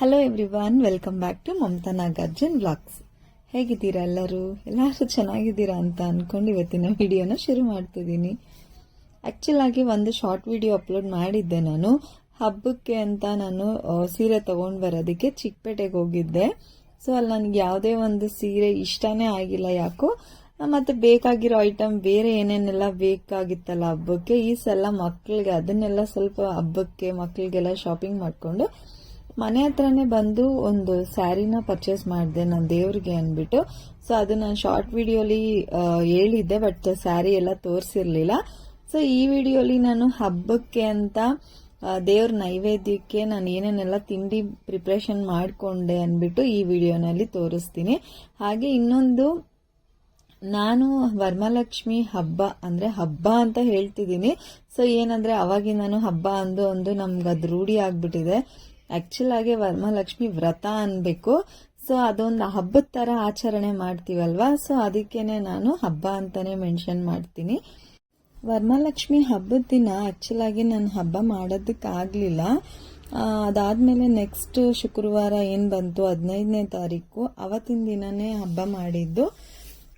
Hello everyone, welcome back to Mamata Nagarjun vlogs. ಹೇಗಿದ್ದೀರಾ ಎಲ್ಲರೂ ಚೆನ್ನಾಗಿದ್ದೀರಾ ಅಂತ ಅನ್ಕೊಂಡು ಇವತ್ತಿನ ವಿಡಿಯೋನ ಶುರು ಮಾಡ್ತಿದ್ದೀನಿ. ಆಕ್ಚುಲ್ ಆಗಿ ಒಂದು ಶಾರ್ಟ್ ವಿಡಿಯೋ ಅಪ್ಲೋಡ್ ಮಾಡಿದ್ದೆ. ನಾನು ಹಬ್ಬಕ್ಕೆ ಅಂತ ನಾನು ಸೀರೆ ತಗೊಂಡ್ ಬರೋದಕ್ಕೆ ಚಿಕ್ಕಪೇಟೆಗೆ ಹೋಗಿದ್ದೆ. ಸೊ ಅಲ್ಲಿ ನನಗೆ ಯಾವುದೇ ಒಂದು ಸೀರೆ ಇಷ್ಟನೇ ಆಗಿಲ್ಲ ಯಾಕೋ. ಮತ್ತೆ ಬೇಕಾಗಿರೋ ಐಟಮ್ ಬೇರೆ ಏನೇನೆಲ್ಲ ಬೇಕಾಗಿತ್ತಲ್ಲ ಹಬ್ಬಕ್ಕೆ, ಈ ಸಲ ಮಕ್ಕಳಿಗೆ ಅದನ್ನೆಲ್ಲ ಸ್ವಲ್ಪ ಹಬ್ಬಕ್ಕೆ ಮಕ್ಕಳಿಗೆಲ್ಲ ಶಾಪಿಂಗ್ ಮಾಡ್ಕೊಂಡು ಮನೆ ಹತ್ರನೇ ಬಂದು ಒಂದು ಸ್ಯಾರಿನ ಪರ್ಚೇಸ್ ಮಾಡಿದೆ ನಾನು ದೇವ್ರಿಗೆ ಅಂದ್ಬಿಟ್ಟು. ಸೊ ಅದು ನಾನು ಶಾರ್ಟ್ ವಿಡಿಯೋಲಿ ಹೇಳಿದ್ದೆ, ಬಟ್ ಸ್ಯಾರಿ ಎಲ್ಲ ತೋರಿಸಿರ್ಲಿಲ್ಲ. ಸೊ ಈ ವಿಡಿಯೋಲಿ ನಾನು ಹಬ್ಬಕ್ಕೆ ಅಂತ ದೇವ್ರ ನೈವೇದ್ಯಕ್ಕೆ ನಾನು ಏನೇನೆಲ್ಲ ತಿಂಡಿ ಪ್ರಿಪ್ರೇಷನ್ ಮಾಡ್ಕೊಂಡೆ ಅಂದ್ಬಿಟ್ಟು ಈ ವಿಡಿಯೋನಲ್ಲಿ ತೋರಿಸ್ತೀನಿ. ಹಾಗೆ ಇನ್ನೊಂದು, ನಾನು ವರಮಹಾಲಕ್ಷ್ಮಿ ಹಬ್ಬ ಅಂತ ಹೇಳ್ತಿದ್ದೀನಿ. ಸೊ ಏನಂದ್ರೆ ಅವಾಗಿ ನಾನು ಹಬ್ಬ ಅಂದು ನಮ್ಗೆ ಅದು ರೂಢಿ ಆಗ್ಬಿಟ್ಟಿದೆ. ಆಕ್ಚುಲ್ ಆಗಿ ವರಮಹಾಲಕ್ಷ್ಮಿ ವ್ರತ ಅನ್ಬೇಕು. ಸೊ ಅದೊಂದು ಹಬ್ಬದ ತರ ಆಚರಣೆ ಮಾಡ್ತೀವಲ್ವಾ, ಸೊ ಅದಕ್ಕೇನೆ ನಾನು ಹಬ್ಬ ಅಂತಾನೆ ಮೆನ್ಷನ್ ಮಾಡ್ತೀನಿ. ವರಮಹಾಲಕ್ಷ್ಮಿ ಹಬ್ಬದ ದಿನ ಆಕ್ಚುಲ್ ಆಗಿ ನಾನು ಹಬ್ಬ ಮಾಡೋದಕ್ಕಾಗ್ಲಿಲ್ಲ. ಅದಾದ್ಮೇಲೆ ನೆಕ್ಸ್ಟ್ ಶುಕ್ರವಾರ ಏನ್ ಬಂತು 15ನೇ ತಾರೀಕು, ಅವತ್ತಿನ ದಿನನೇ ಹಬ್ಬ ಮಾಡಿದ್ದು.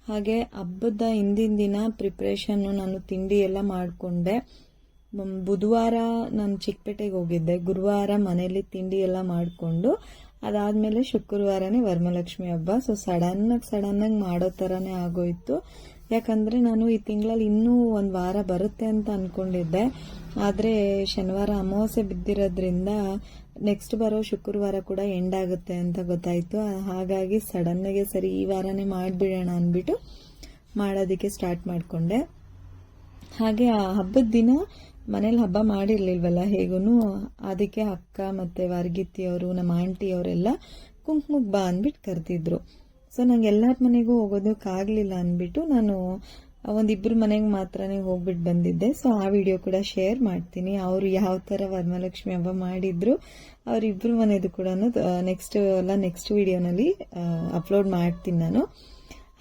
ಹಾಗೆ ಹಬ್ಬದ ಹಿಂದಿನ ದಿನ ಪ್ರಿಪ್ರೇಷನ್ ನಾನು ತಿಂಡಿ ಎಲ್ಲ ಮಾಡ್ಕೊಂಡೆ. ಬುಧವಾರ ನಾನು ಚಿಕ್ಕಪೇಟೆಗೆ ಹೋಗಿದ್ದೆ, ಗುರುವಾರ ಮನೇಲಿ ತಿಂಡಿ ಎಲ್ಲ ಮಾಡಿಕೊಂಡು ಅದಾದ್ಮೇಲೆ ಶುಕ್ರವಾರನೇ ವರಮಹಾಲಕ್ಷ್ಮಿ ಹಬ್ಬ. ಸೊ ಸಡನ್ ಆಗಿ ಮಾಡೋ ತರಾನೇ ಆಗೋಯ್ತು. ಯಾಕಂದ್ರೆ ನಾನು ಈ ತಿಂಗಳಲ್ಲಿ ಇನ್ನೂ ಒಂದು ವಾರ ಬರುತ್ತೆ ಅಂತ ಅನ್ಕೊಂಡಿದ್ದೆ. ಆದ್ರೆ ಶನಿವಾರ ಅಮಾವಾಸ್ಯೆ ಬಿದ್ದಿರೋದ್ರಿಂದ ನೆಕ್ಸ್ಟ್ ಬರೋ ಶುಕ್ರವಾರ ಕೂಡ ಎಂಡ್ ಆಗುತ್ತೆ ಅಂತ ಗೊತ್ತಾಯ್ತು. ಹಾಗಾಗಿ ಸಡನ್ ಆಗಿ ಸರಿ ಈ ವಾರನೇ ಮಾಡ್ಬಿಡೋಣ ಅಂದ್ಬಿಟ್ಟು ಮಾಡೋದಕ್ಕೆ ಸ್ಟಾರ್ಟ್ ಮಾಡ್ಕೊಂಡೆ. ಹಾಗೆ ಆ ಹಬ್ಬದ ದಿನ ಮನೇಲಿ ಹಬ್ಬ ಮಾಡಿರ್ಲಿಲ್ವಲ್ಲ ಹೇಗೂನು, ಅದಕ್ಕೆ ಅಕ್ಕ ಮತ್ತೆ ವಾರ್ಗಿತ್ತಿ ಅವರು ನಮ್ಮ ಆಂಟಿ ಅವರೆಲ್ಲ ಕುಂಕುಮಕ್ಕೆ ಬಾ ಅಂದ್ಬಿಟ್ಟು ಕರೆದಿದ್ರು. ಸೊ ನಂಗೆ ಎಲ್ಲರ ಮನೆಗೂ ಹೋಗೋದಕ್ಕಾಗ್ಲಿಲ್ಲ ಅಂದ್ಬಿಟ್ಟು ನಾನು ಒಂದಿಬ್ರು ಮನೆಗೆ ಮಾತ್ರನೇ ಹೋಗ್ಬಿಟ್ಟು ಬಂದಿದ್ದೆ. ಸೊ ಆ ವಿಡಿಯೋ ಕೂಡ ಶೇರ್ ಮಾಡ್ತೀನಿ. ಅವರು ಯಾವ ತರ ವರಮಹಾಲಕ್ಷ್ಮಿ ಹಬ್ಬ ಮಾಡಿದ್ರು ಅವರಿಬ್ರು ಮನೆದು ಕೂಡ ನೆಕ್ಸ್ಟ್ ವಿಡಿಯೋನಲ್ಲಿ ಅಪ್ಲೋಡ್ ಮಾಡ್ತೀನಿ ನಾನು.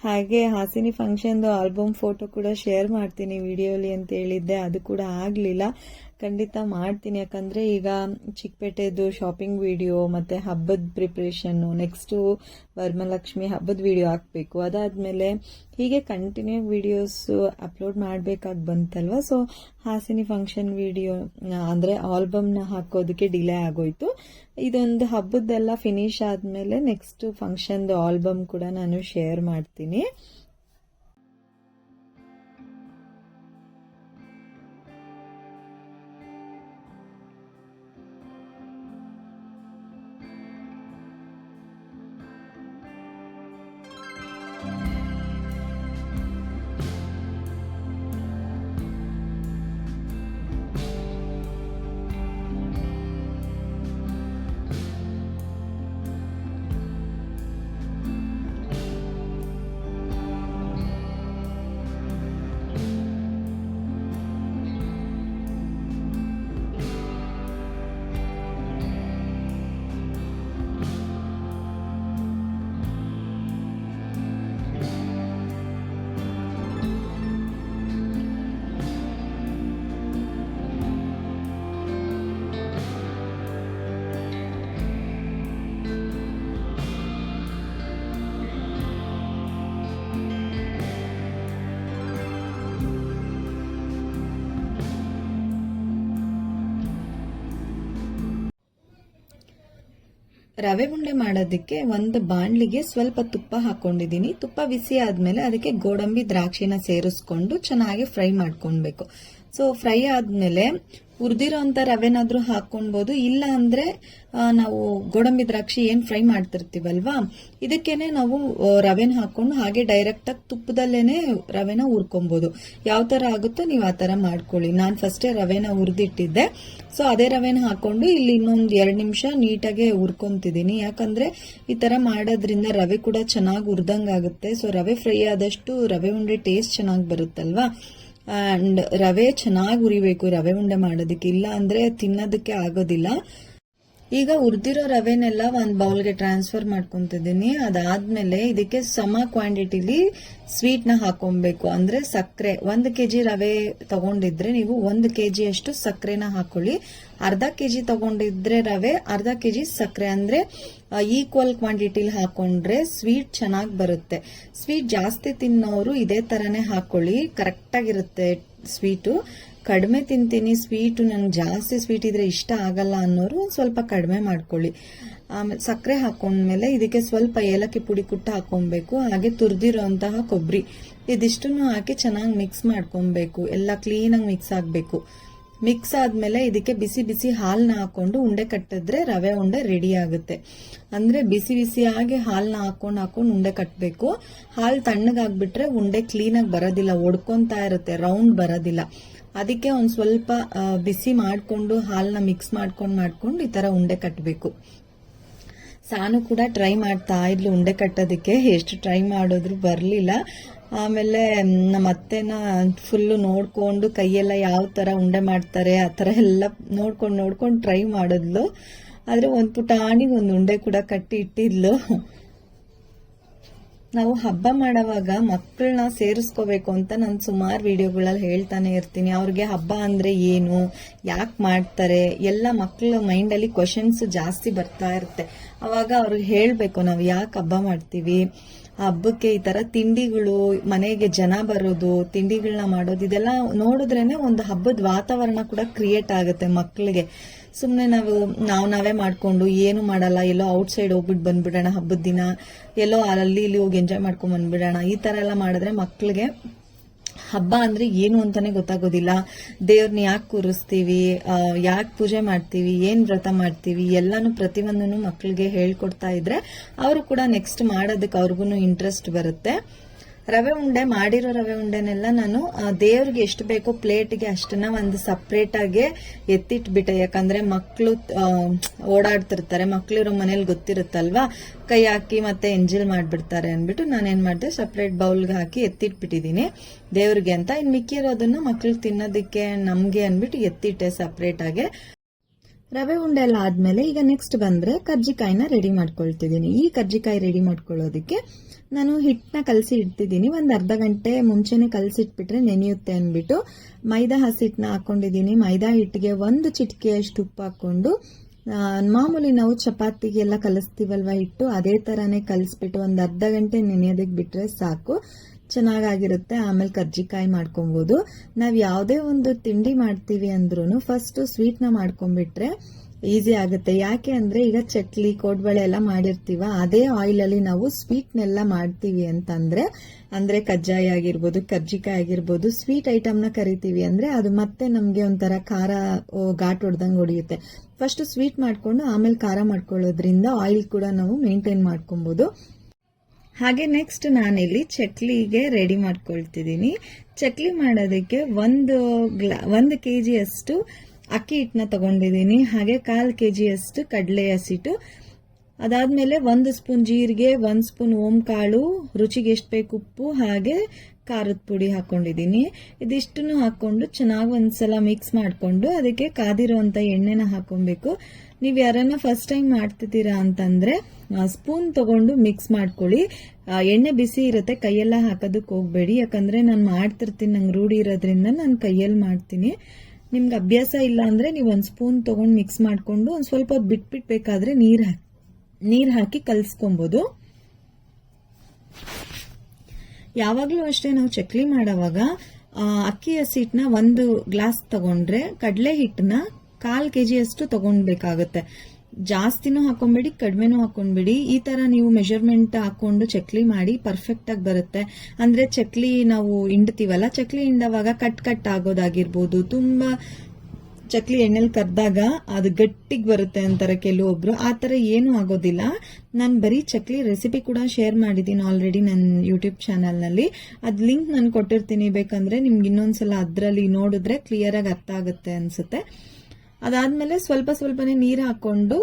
ಹಾಗೆ ಹಾಸಿನಿ ಫಂಕ್ಷನ್ದು ಆಲ್ಬಮ್ ಫೋಟೋ ಕೂಡ ಶೇರ್ ಮಾಡ್ತೀನಿ ವಿಡಿಯೋಲಿ ಅಂತ ಹೇಳಿದ್ದೆ, ಅದು ಕೂಡ ಆಗ್ಲಿಲ್ಲ. ಖಂಡಿತ ಮಾಡ್ತೀನಿ. ಯಾಕಂದ್ರೆ ಈಗ ಚಿಕ್ಕಪೇಟೆದು ಶಾಪಿಂಗ್ ವಿಡಿಯೋ ಮತ್ತೆ ಹಬ್ಬದ ಪ್ರಿಪ್ರೇಷನ್, ನೆಕ್ಸ್ಟ್ ವರಮಹಾಲಕ್ಷ್ಮಿ ಹಬ್ಬದ ವಿಡಿಯೋ ಹಾಕ್ಬೇಕು. ಅದಾದ್ಮೇಲೆ ಹೀಗೆ ಕಂಟಿನ್ಯೂ ವಿಡಿಯೋಸ್ ಅಪ್ಲೋಡ್ ಮಾಡ್ಬೇಕಾಗಿ ಬಂತಲ್ವಾ. ಸೊ ಹಾಸಿನಿ ಫಂಕ್ಷನ್ ವಿಡಿಯೋ ಅಂದ್ರೆ ಆಲ್ಬಮ್ನ ಹಾಕೋದಕ್ಕೆ ಡಿಲೇ ಆಗೋಯ್ತು. ಇದೊಂದು ಹಬ್ಬದ್ದೆಲ್ಲ ಫಿನಿಶ್ ಆದ್ಮೇಲೆ ನೆಕ್ಸ್ಟ್ ಫಂಕ್ಷನ್ದು ಆಲ್ಬಮ್ ಕೂಡ ನಾನು ಶೇರ್ ಮಾಡ್ತೀನಿ. ರವೆ ಉಂಡೆ ಮಾಡೋದಕ್ಕೆ ಒಂದು ಬಾಣ್ಲಿಗೆ ಸ್ವಲ್ಪ ತುಪ್ಪ ಹಾಕೊಂಡಿದೀನಿ. ತುಪ್ಪ ಬಿಸಿ ಆದ್ಮೇಲೆ ಅದಕ್ಕೆ ಗೋಡಂಬಿ ದ್ರಾಕ್ಷಿನ ಸೇರಿಸ್ಕೊಂಡು ಚೆನ್ನಾಗಿ ಫ್ರೈ ಮಾಡ್ಕೊಳ್ಬೇಕು. ಸೊ ಫ್ರೈ ಆದ್ಮೇಲೆ ಹುರಿದಿರೋಂತ ರವೆನಾದ್ರೂ ಹಾಕೊಳ್ಬಹುದು, ಇಲ್ಲ ಅಂದ್ರೆ ನಾವು ಗೋಡಂಬಿ ದ್ರಾಕ್ಷಿ ಏನ್ ಫ್ರೈ ಮಾಡ್ತಿರ್ತೀವಲ್ವಾ ಇದಕ್ಕೇನೆ ನಾವು ರವೆನ ಹಾಕೊಂಡು ಹಾಗೆ ಡೈರೆಕ್ಟ್ ಆಗಿ ತುಪ್ಪದಲ್ಲೇನೆ ರವೆನ ಹುರ್ಕೊಬಹುದು. ಯಾವ ತರ ಆಗುತ್ತೋ ನೀವು ಆ ತರ ಮಾಡ್ಕೊಳ್ಳಿ. ನಾನ್ ಫಸ್ಟೇ ರವೆನ ಹುರಿದಿಟ್ಟಿದ್ದೆ. ಸೊ ಅದೇ ರವೆನ ಹಾಕೊಂಡು ಇಲ್ಲಿ ಇನ್ನೊಂದ್ 2 ನಿಮಿಷ ನೀಟಾಗೆ ಹುರ್ಕೊಂತಿದೀನಿ. ಯಾಕಂದ್ರೆ ಈ ತರ ಮಾಡೋದ್ರಿಂದ ರವೆ ಕೂಡ ಚೆನ್ನಾಗಿ ಹುರ್ದಂಗಾಗುತ್ತೆ. ಸೊ ರವೆ ಫ್ರೈ ಆದಷ್ಟು ರವೆ ಉಂಡೆ ಟೇಸ್ಟ್ ಚೆನ್ನಾಗಿ ಬರುತ್ತಲ್ವಾ. ಅಂಡ್ ರವೆ ಚೆನ್ನಾಗಿ ಹುರಿಬೇಕು ರವೆ ಉಂಡೆ ಮಾಡೋದಕ್ಕೆ, ಇಲ್ಲ ಅಂದ್ರೆ ತಿನ್ನೋದಕ್ಕೆ ಆಗೋದಿಲ್ಲ. ಈಗ ಹುರಿದಿರೋ ರವೆನೆಲ್ಲ ಒಂದು ಬೌಲ್ಗೆ ಟ್ರಾನ್ಸ್ಫರ್ ಮಾಡ್ಕೊಂತಿದ್ದೀನಿ. ಅದಾದ್ಮೇಲೆ ಇದಕ್ಕೆ ಸಮ ಕ್ವಾಂಟಿಟಿಲಿ ಸ್ವೀಟ್ ನ ಹಾಕೊಬೇಕು. ಅಂದ್ರೆ ಸಕ್ಕರೆ 1 kg ರವೆ ತಗೊಂಡಿದ್ರೆ ನೀವು 1 kg ಅಷ್ಟು ಸಕ್ಕರೆನ ಹಾಕೊಳ್ಳಿ. ಅರ್ಧ kg ತಗೊಂಡಿದ್ರೆ ರವೆ, ಅರ್ಧ kg ಸಕ್ಕರೆ, ಅಂದ್ರೆ ಈಕ್ವಲ್ ಕ್ವಾಂಟಿಟಿಲಿ ಹಾಕೊಂಡ್ರೆ ಸ್ವೀಟ್ ಚೆನ್ನಾಗಿ ಬರುತ್ತೆ. ಸ್ವೀಟ್ ಜಾಸ್ತಿ ತಿನ್ನೋರು ಇದೇ ತರನೇ ಹಾಕೊಳ್ಳಿ, ಕರೆಕ್ಟ್ ಆಗಿರುತ್ತೆ ಸ್ವೀಟು. ಕಡಿಮೆ ತಿಂತೀನಿ ಸ್ವೀಟು, ನಂಗೆ ಜಾಸ್ತಿ ಸ್ವೀಟ್ ಇದ್ರೆ ಇಷ್ಟ ಆಗಲ್ಲ ಅನ್ನೋರು ಒಂದು ಸ್ವಲ್ಪ ಕಡಿಮೆ ಮಾಡ್ಕೊಳ್ಳಿ. ಆಮೇಲೆ ಸಕ್ಕರೆ ಹಾಕೊಂಡ್ಮೇಲೆ ಇದಕ್ಕೆ ಸ್ವಲ್ಪ ಏಲಕ್ಕಿ ಪುಡಿ ಕುಟ್ಟ ಹಾಕೊಬೇಕು. ಹಾಗೆ ತುರಿದಿರೋಂತಹ ಕೊಬ್ಬರಿ, ಇದಿಷ್ಟನ್ನು ಹಾಕಿ ಚೆನ್ನಾಗಿ ಮಿಕ್ಸ್ ಮಾಡ್ಕೊಬೇಕು. ಎಲ್ಲ ಕ್ಲೀನಾಗಿ ಮಿಕ್ಸ್ ಆಗಬೇಕು. ಮಿಕ್ಸ್ ಆದ್ಮೇಲೆ ಇದಕ್ಕೆ ಬಿಸಿ ಬಿಸಿ ಹಾಲನ್ನ ಹಾಕೊಂಡು ಉಂಡೆ ಕಟ್ಟಿದ್ರೆ ರವೆ ಉಂಡೆ ರೆಡಿ ಆಗುತ್ತೆ. ಅಂದ್ರೆ ಬಿಸಿ ಬಿಸಿಯಾಗಿ ಹಾಲನ್ನ ಹಾಕೊಂಡು ಉಂಡೆ ಕಟ್ಟಬೇಕು. ಹಾಲು ತಣ್ಣಗಾಗ್ಬಿಟ್ರೆ ಉಂಡೆ ಕ್ಲೀನಾಗಿ ಬರೋದಿಲ್ಲ, ಒಡ್ಕೊಂತಾ ಇರುತ್ತೆ, ರೌಂಡ್ ಬರೋದಿಲ್ಲ. ಅದಕ್ಕೆ ಒಂದ್ ಸ್ವಲ್ಪ ಬಿಸಿ ಮಾಡ್ಕೊಂಡು ಹಾಲನ್ನ ಮಿಕ್ಸ್ ಮಾಡ್ಕೊಂಡು ಈ ತರ ಉಂಡೆ ಕಟ್ಟಬೇಕು. ಸಾನು ಕೂಡ ಟ್ರೈ ಮಾಡ್ತಾ ಇದ್ಲು ಉಂಡೆ ಕಟ್ಟೋದಕ್ಕೆ, ಎಷ್ಟು ಟ್ರೈ ಮಾಡಿದ್ರು ಬರ್ಲಿಲ್ಲ. ಆಮೇಲೆ ನಮ್ಮ ಅತ್ತೆನ ಫುಲ್ಲು ನೋಡ್ಕೊಂಡು ಕೈಯೆಲ್ಲ ಯಾವ ತರ ಉಂಡೆ ಮಾಡ್ತಾರೆ ಆ ತರ ಎಲ್ಲ ನೋಡ್ಕೊಂಡು ಟ್ರೈ ಮಾಡಿದ್ಲು. ಆದ್ರೆ ಒಂದ್ ಪುಟಾಣಿ ಒಂದು ಉಂಡೆ ಕೂಡ ಕಟ್ಟಿ ಇಟ್ಟಿದ್ಲು. ನಾವು ಹಬ್ಬ ಮಾಡೋವಾಗ ಮಕ್ಕಳನ್ನ ಸೇರಿಸ್ಕೋಬೇಕು ಅಂತ ನಾನು ಸುಮಾರು ವಿಡಿಯೋಗಳಲ್ಲಿ ಹೇಳ್ತಾನೆ ಇರ್ತೀನಿ. ಅವ್ರಿಗೆ ಹಬ್ಬ ಅಂದ್ರೆ ಏನು, ಯಾಕೆ ಮಾಡ್ತಾರೆ, ಎಲ್ಲ ಮಕ್ಕಳ ಮೈಂಡಲ್ಲಿ ಕ್ವಶನ್ಸ್ ಜಾಸ್ತಿ ಬರ್ತಾ ಇರುತ್ತೆ. ಅವಾಗ ಅವ್ರಿಗೆ ಹೇಳ್ಬೇಕು ನಾವು ಯಾಕೆ ಹಬ್ಬ ಮಾಡ್ತೀವಿ, ಹಬ್ಬಕ್ಕೆ ಈ ತರ ತಿಂಡಿಗಳು, ಮನೆಗೆ ಜನ ಬರೋದು, ತಿಂಡಿಗಳನ್ನ ಮಾಡೋದು, ಇದೆಲ್ಲ ನೋಡಿದ್ರೇನೆ ಒಂದು ಹಬ್ಬದ ವಾತಾವರಣ ಕೂಡ ಕ್ರಿಯೇಟ್ ಆಗುತ್ತೆ ಮಕ್ಕಳಿಗೆ. ಸುಮ್ನೆ ನಾವೇ ಮಾಡ್ಕೊಂಡು ಏನು ಮಾಡಲ್ಲ, ಎಲ್ಲೋ ಔಟ್ ಸೈಡ್ ಹೋಗ್ಬಿಟ್ಟು ಬಂದ್ಬಿಡೋಣ ಹಬ್ಬದ ದಿನ, ಎಲ್ಲೋ ಅಲ್ಲಿ ಇಲ್ಲಿ ಹೋಗಿ ಎಂಜಾಯ್ ಮಾಡ್ಕೊಂಡ್ ಬಂದ್ಬಿಡೋಣ, ಈ ತರ ಎಲ್ಲ ಮಾಡಿದ್ರೆ ಮಕ್ಕಳಿಗೆ ಹಬ್ಬ ಅಂದ್ರೆ ಏನು ಅಂತಾನೆ ಗೊತ್ತಾಗೋದಿಲ್ಲ. ದೇವ್ರನ್ನ ಯಾಕೆ ಕೂರಿಸ್ತೀವಿ, ಯಾಕೆ ಪೂಜೆ ಮಾಡ್ತೀವಿ, ಏನ್ ವ್ರತ ಮಾಡ್ತೀವಿ, ಎಲ್ಲಾನು ಪ್ರತಿಯೊಂದನ್ನು ಮಕ್ಕಳಿಗೆ ಹೇಳ್ಕೊಡ್ತಾ ಇದ್ರೆ ಅವರು ಕೂಡ ನೆಕ್ಸ್ಟ್ ಮಾಡೋದಕ್ಕೆ ಅವ್ರಿಗೂ ಇಂಟ್ರೆಸ್ಟ್ ಬರುತ್ತೆ. ಮಾಡಿರೋ ರವೆ ಉಂಡೆನೆಲ್ಲ ನಾನು ದೇವ್ರಿಗೆ ಎಷ್ಟು ಬೇಕೋ ಪ್ಲೇಟ್ಗೆ ಅಷ್ಟನ್ನ ಒಂದು ಸಪ್ರೇಟ್ ಆಗಿ ಎತ್ತಿಟ್ಬಿಟ್ಟೆ. ಯಾಕಂದ್ರೆ ಮಕ್ಕಳು ಓಡಾಡ್ತಿರ್ತಾರೆ, ಮಕ್ಳಿರೋ ಮನೇಲಿ ಗೊತ್ತಿರುತ್ತಲ್ವಾ, ಕೈ ಹಾಕಿ ಮತ್ತೆ ಎಂಜಿಲ್ ಮಾಡ್ಬಿಡ್ತಾರೆ ಅನ್ಬಿಟ್ಟು ನಾನೇನ್ ಮಾಡಿದೆ, ಸಪ್ರೇಟ್ ಬೌಲ್ಗೆ ಹಾಕಿ ಎತ್ತಿಟ್ಬಿಟ್ಟಿದೀನಿ ದೇವ್ರಿಗೆ ಅಂತ. ಇನ್ ಮಿಕ್ಕಿರೋದನ್ನ ಮಕ್ಳು ತಿನ್ನೋದಕ್ಕೆ ನಮ್ಗೆ ಅನ್ಬಿಟ್ಟು ಎತ್ತಿಟ್ಟೆ ಸಪ್ರೇಟ್ ಆಗಿ. ರವೆ ಉಂಡೆ ಎಲ್ಲ ಆದ್ಮೇಲೆ ಈಗ ನೆಕ್ಸ್ಟ್ ಬಂದ್ರೆ ಕರ್ಜಿಕಾಯಿನ ರೆಡಿ ಮಾಡ್ಕೊಳ್ತಿದ್ದೀನಿ. ಈ ಕರ್ಜಿಕಾಯಿ ರೆಡಿ ಮಾಡ್ಕೊಳ್ಳೋದಕ್ಕೆ ನಾನು ಹಿಟ್ಟನ್ನ ಕಲಸಿ ಇಡ್ತಿದ್ದೀನಿ. ಒಂದ್ ಅರ್ಧ ಗಂಟೆ ಮುಂಚೆನೆ ಕಲಸಿಟ್ಬಿಟ್ರೆ ನೆನೆಯುತ್ತೆ ಅನ್ಬಿಟ್ಟು ಮೈದಾ ಹಸಿಟ್ಟನ್ನ ಹಾಕೊಂಡಿದ್ದೀನಿ. ಮೈದಾ ಹಿಟ್ಟಿಗೆ 1 ಚಿಟಿಕೆಯಷ್ಟು ಉಪ್ಪು ಹಾಕೊಂಡು, ಮಾಮೂಲಿ ನಾವು ಚಪಾತಿಗೆಲ್ಲ ಕಲಿಸ್ತೀವಲ್ವಾ ಹಿಟ್ಟು, ಅದೇ ತರಾನೇ ಕಲಿಸ್ಬಿಟ್ಟು ಒಂದ್ ಅರ್ಧ ಗಂಟೆ ನೆನೆಯೋದಕ್ಕೆ ಬಿಟ್ರೆ ಸಾಕು, ಚೆನ್ನಾಗಿರುತ್ತೆ. ಆಮೇಲೆ ಕರ್ಜಿಕಾಯಿ ಮಾಡ್ಕೊಬಹುದು. ನಾವ್ ಯಾವ್ದೇ ಒಂದು ತಿಂಡಿ ಮಾಡ್ತೀವಿ ಅಂದ್ರೂ ಫಸ್ಟ್ ಸ್ವೀಟ್ ನ ಮಾಡ್ಕೊಂಡ್ಬಿಟ್ರೆ ಈಸಿ ಆಗುತ್ತೆ. ಯಾಕೆ ಅಂದ್ರೆ ಈಗ ಚಕ್ಲಿ, ಕೋಡ್ಬಳೆ ಎಲ್ಲ ಮಾಡಿರ್ತೀವ, ಅದೇ ಆಯಿಲ್ ಅಲ್ಲಿ ನಾವು ಸ್ವೀಟ್ನೆಲ್ಲ ಮಾಡ್ತೀವಿ ಅಂತಂದ್ರೆ, ಅಂದ್ರೆ ಕಜ್ಜಾಯ ಆಗಿರ್ಬೋದು, ಕರ್ಜಿಕಾಯಿ ಆಗಿರ್ಬೋದು, ಸ್ವೀಟ್ ಐಟಮ್ ನ ಕರಿತೀವಿ ಅಂದ್ರೆ ಅದು ಮತ್ತೆ ನಮ್ಗೆ ಒಂಥರ ಖಾರ ಘಾಟ್ ಹೊಡ್ದಂಗ್ ಹೊಡಿಯುತ್ತೆ. ಫಸ್ಟ್ ಸ್ವೀಟ್ ಮಾಡ್ಕೊಂಡು ಆಮೇಲೆ ಖಾರ ಮಾಡ್ಕೊಳ್ಳೋದ್ರಿಂದ ಆಯಿಲ್ ಕೂಡ ನಾವು ಮೇಂಟೈನ್ ಮಾಡ್ಕೊಬಹುದು. ಹಾಗೆ ನೆಕ್ಸ್ಟ್ ನಾನಿಲ್ಲಿ ಚಕ್ಲಿಗೆ ರೆಡಿ ಮಾಡ್ಕೊಳ್ತಿದ್ದೀನಿ. ಚಕ್ಲಿ ಮಾಡೋದಕ್ಕೆ 1 kg ಅಷ್ಟು ಅಕ್ಕಿ ಹಿಟ್ಟನ್ನ ತಗೊಂಡಿದ್ದೀನಿ. ಹಾಗೆ 1/4 kg ಅಷ್ಟು ಕಡಲೆ ಹಸಿಟ್ಟು, ಅದಾದ್ಮೇಲೆ 1 ಸ್ಪೂನ್ ಜೀರಿಗೆ, 1 ಸ್ಪೂನ್ ಓಂಕಾಳು, ರುಚಿಗೆ ಎಷ್ಟು ಬೇಕು ಉಪ್ಪು, ಹಾಗೆ ಖಾರದ ಪುಡಿ ಹಾಕೊಂಡಿದ್ದೀನಿ. ಇದಿಷ್ಟನ್ನು ಹಾಕೊಂಡು ಚೆನ್ನಾಗಿ ಒಂದ್ಸಲ ಮಿಕ್ಸ್ ಮಾಡ್ಕೊಂಡು ಅದಕ್ಕೆ ಕಾದಿರುವಂತ ಎಣ್ಣೆನ ಹಾಕೊಬೇಕು. ನೀವ್ ಯಾರನ್ನ ಫಸ್ಟ್ ಟೈಮ್ ಮಾಡ್ತಿದ್ದೀರಾ ಅಂತಂದ್ರೆ ಸ್ಪೂನ್ ತಗೊಂಡು ಮಿಕ್ಸ್ ಮಾಡ್ಕೊಳ್ಳಿ. ಎಣ್ಣೆ ಬಿಸಿ ಇರುತ್ತೆ, ಕೈಯೆಲ್ಲ ಹಾಕೋದಕ್ಕೆ ಹೋಗ್ಬೇಡಿ. ಯಾಕಂದ್ರೆ ನಾನು ಮಾಡ್ತಿರ್ತೀನಿ, ನಂಗೆ ರೂಢಿ ಇರೋದ್ರಿಂದ ನಾನು ಕೈಯಲ್ಲಿ ಮಾಡ್ತೀನಿ. ನಿಮ್ಗೆ ಅಭ್ಯಾಸ ಇಲ್ಲ ಅಂದ್ರೆ ನೀವು ಒಂದ್ ಸ್ಪೂನ್ ತಗೊಂಡು ಮಿಕ್ಸ್ ಮಾಡ್ಕೊಂಡು ಒಂದ್ ಸ್ವಲ್ಪ ಹೊತ್ತು ಬಿಟ್ಬೇಕಾದ್ರೆ ನೀರ್ ಹಾಕಿ ಕಲ್ಸ್ಕೊಬಹುದು. ಯಾವಾಗ್ಲೂ ಅಷ್ಟೇ ನಾವು ಚಕ್ಲಿ ಮಾಡೋವಾಗ ಅಕ್ಕಿ ಹಸಿಟ್ಟನ್ನ 1 ಗ್ಲಾಸ್ ತಗೊಂಡ್ರೆ ಕಡಲೆ ಹಿಟ್ಟನ್ನ 1/4 kg ಅಷ್ಟು ತಗೊಂಡ್ಬೇಕಾಗುತ್ತೆ. ಜಾಸ್ತಿನೂ ಹಾಕೊಂಡ್ಬಿಡಿ, ಕಡಿಮೆನೂ ಹಾಕೊಂಡ್ಬಿಡಿ. ಈ ತರ ನೀವು ಮೆಜರ್ಮೆಂಟ್ ಹಾಕೊಂಡು ಚಕ್ಲಿ ಮಾಡಿ ಪರ್ಫೆಕ್ಟ್ ಆಗಿ ಬರುತ್ತೆ. ಅಂದ್ರೆ ಚಕ್ಲಿ ನಾವು ಹಿಂಡ್ತೀವಲ್ಲ, ಚಕ್ಲಿ ಹಿಂಡವಾಗ ಕಟ್ ಆಗೋದಾಗಿರ್ಬೋದು, ತುಂಬಾ ಚಕ್ಲಿ ಎಣ್ಣೆಲಿ ಕರ್ದಾಗ ಅದು ಗಟ್ಟಿಗೆ ಬರುತ್ತೆ ಅಂತಾರೆ ಕೆಲವೊಬ್ರು. ಆ ತರ ಏನು ಆಗೋದಿಲ್ಲ. ನಾನು ಬರೀ ಚಕ್ಲಿ ರೆಸಿಪಿ ಕೂಡ ಶೇರ್ ಮಾಡಿದ್ದೀನಿ ಆಲ್ರೆಡಿ ನನ್ನ ಯೂಟ್ಯೂಬ್ ಚಾನಲ್ ನಲ್ಲಿ. ಅದ್ ಲಿಂಕ್ ನಾನು ಕೊಟ್ಟಿರ್ತೀನಿ, ಬೇಕಂದ್ರೆ ನಿಮ್ಗೆ ಇನ್ನೊಂದ್ಸಲ ಅದ್ರಲ್ಲಿ ನೋಡಿದ್ರೆ ಕ್ಲಿಯರ್ ಆಗಿ ಅರ್ಥ ಆಗುತ್ತೆ ಅನ್ಸುತ್ತೆ. ಅದಾದ್ಮೇಲೆ ಸ್ವಲ್ಪ ಸ್ವಲ್ಪನೇ ನೀರು ಹಾಕೊಂಡು